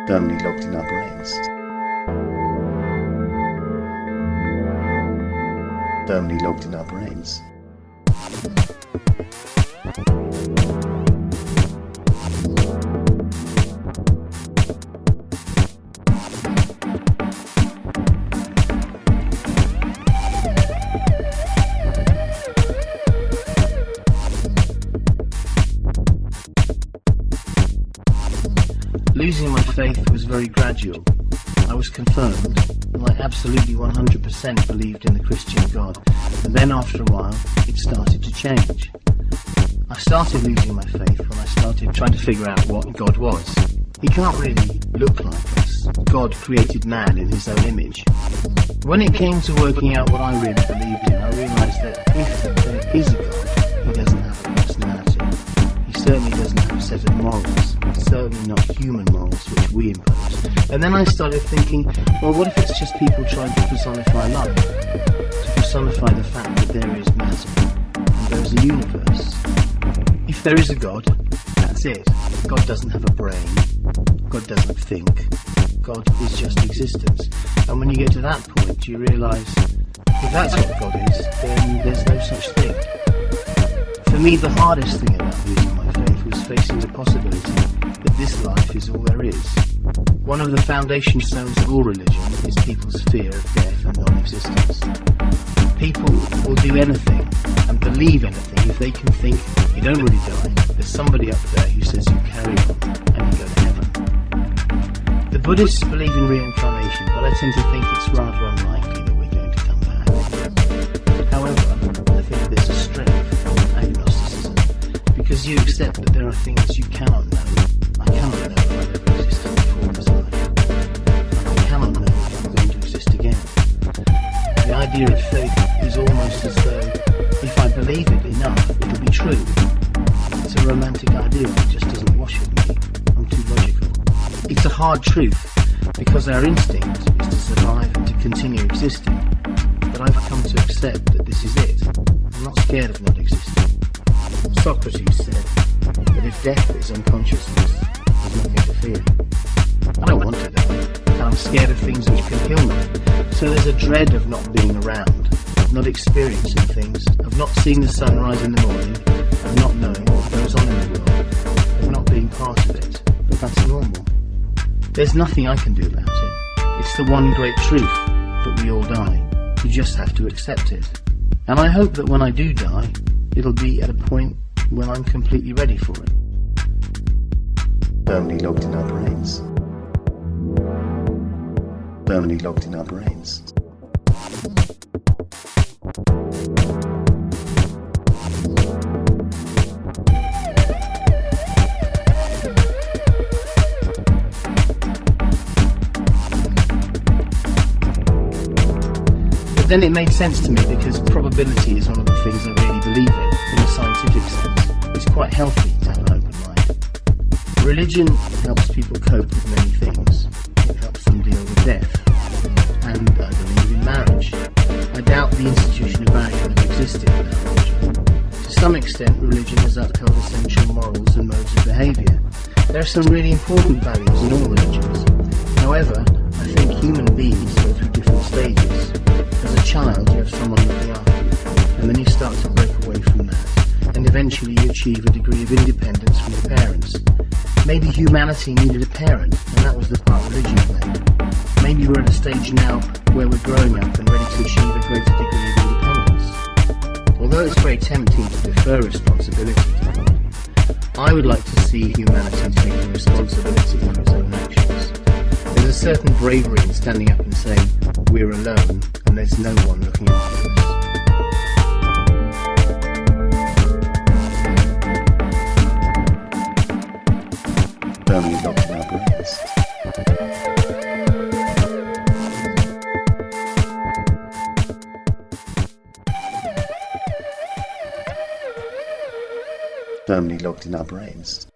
firmly locked in our brains. Firmly locked in our brains. Losing my faith was very gradual. I was confirmed, and I absolutely 100% believed in the Christian God. And then after a while, it started to change. I started losing my faith when I started trying to figure out what God was. He can't really look like us. God created man in his own image. When it came to working out what I really believed in, I realized that if there is a God, he doesn't have a personality. He certainly doesn't have a set of morals. Certainly not human morals which we impose. And then I started thinking, well, what if it's just people trying to personify life? To personify the fact that there is matter and there is a universe. If there is a God, that's it. God doesn't have a brain. God doesn't think. God is just existence. And when you get to that point, you realise, if that's what God is, then there's no such thing. For me, the hardest thing about losing my faith was facing the possibility that this life is all there is. One of the foundation stones of all religion is people's fear of death and non-existence. People will do anything and believe anything if they can think you don't really die, there's somebody up there who says you carry on and you go to heaven. The Buddhists believe in reincarnation, but I tend to think it's rather unlikely that we're going to come back. However, I think there's a strength in agnosticism, because you accept that there are things you cannot know. I cannot know if I've ever existed before this life. I cannot know if I'm going to exist again. The idea of faith is almost as though if I believe it enough, it'll be true. It's a romantic idea that just doesn't wash with me. I'm too logical. It's a hard truth, because our instinct is to survive and to continue existing. But I've come to accept that this is it. I'm not scared of not existing. Socrates said that if death is unconsciousness, there's nothing to fear. I don't want to die, and I'm scared of things which can kill me. So there's a dread of not being around, of not experiencing things, of not seeing the sunrise in the morning, of not knowing what goes on in the world, of not being part of it. But that's normal. There's nothing I can do about it. It's the one great truth, that we all die. You just have to accept it. And I hope that when I do die, it'll be at a point when I'm completely ready for it. Firmly locked in our brains. Firmly locked in our brains. But then it made sense to me, because probability is one of the things I really believe in a scientific sense. It's quite healthy to have an open mind. Religion helps people cope with many things. It helps them deal with death. And I believe in marriage. I doubt the institution of marriage would have existed without religion. To some extent, religion has upheld essential morals and modes of behaviour. There are some really important values in all religions. However, I think human beings go through different stages. As a child, you have someone looking after you, and then you start to break away from that, and eventually you achieve a degree of independence from your parents. Maybe humanity needed a parent, and that was the part religion played. Maybe we're at a stage now where we're growing up and ready to achieve a greater degree of independence. Although it's very tempting to defer responsibility to God, I would like to see humanity taking responsibility for its own actions. There's a certain bravery in standing up and saying, we're alone and there's no one looking after us. Firmly locked in our brains. Firmly locked in our brains.